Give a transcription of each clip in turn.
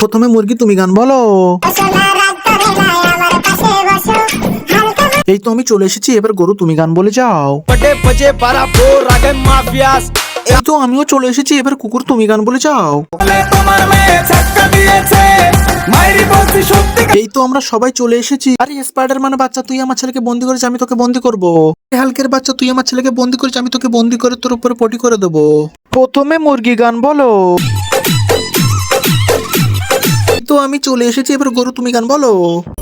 প্রথমে মুরগি তুমি গান বলো। এই তো আমি চলে এসেছি, এবার গরু তুমি গান বলে যাও। এই তো আমিও চলে এসেছি, এবার কুকুর তুমি গান বলে যাও। এই তো আমরা সবাই চলে এসেছি। আরে স্পাইডারম্যান বাচ্চা, তুই আমার ছেলেকে বন্দি করেছিস, আমি তোকে বন্দি করবো। হালকের বাচ্চা, তুই আমার ছেলেকে বন্দি করেছিস, আমি তোকে বন্দি করে তোর উপরে পটি করে দেবো। প্রথমে মুরগি গান বলো। তো আমি চলে এসেছি, এবার গরু তুমি গান বলো।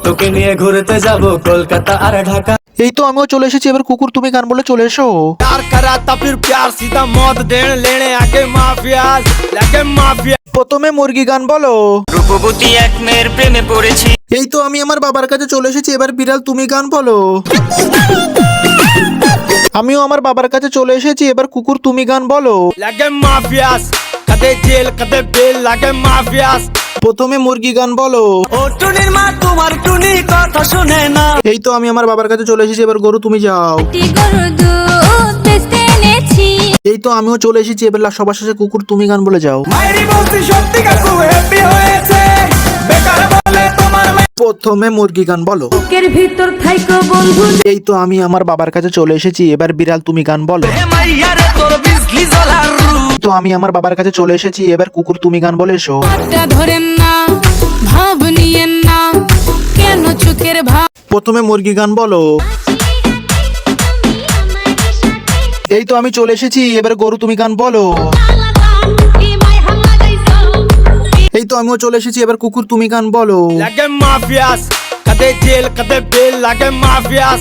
তোকে নিয়ে ঘুরতে যাব কলকাতা আর ঢাকা। এই তো আমিও চলে এসেছি, এবার কুকুর তুমি গান বলে চলে এসো। प्यार करा था फिर प्यार सीधा मौत देने लेने आके माफिया लगे माफिया। প্রথমে মুরগি গান বলো। রূপবতী এক মেয়ের প্রেমে পড়েছি। এই তো আমি আমার বাবার কাছে চলে এসেছি, এবার বিড়াল তুমি গান বলো। আমিও আমার বাবার কাছে চলে এসেছি, এবার কুকুর তুমি গান বলো। लगे माफियास कदे जेल कदे बेल लगे माफियास। প্রথমে মুরগি গান বলো। ও টুনির মা তোমার টুনি কথা শুনে না। এই তো আমি আমার বাবার কাছে চলে এসেছি, এবার গরু তুমি যাও। এই তো আমিও চলে এসেছি, এবার সবার শেষে কুকুর তুমি গান বলে যাও। মাইরি বলছি সত্যি কাকু হ্যাপি হয়েছে বেকার বলে তোমার প্রথমে মুরগি গান বলো। বুকের ভিতর থাইকো বন্ধু। এই তো আমি আমার বাবার কাছে চলে এসেছি, এবার বিড়াল তুমি গান বলো। হে মাইয়ারে তোর বিজলি জ্বলার তো আমি আমার বাবার কাছে চলে এসেছি, এবার কুকুর তুমি গান বলে এসো। হাতটা ধরেন না, ভাব নিয়েন না, কেন চোখের ভাব। প্রথমে মুরগি গান বলো। এই তো আমি চলে এসেছি, এবার গরু তুমি গান বলো। এই তো আমিও চলে এসেছি, এবার কুকুর তুমি গান বলো। लगे माफियास कदे जेल कदे बेल लगे माफियास।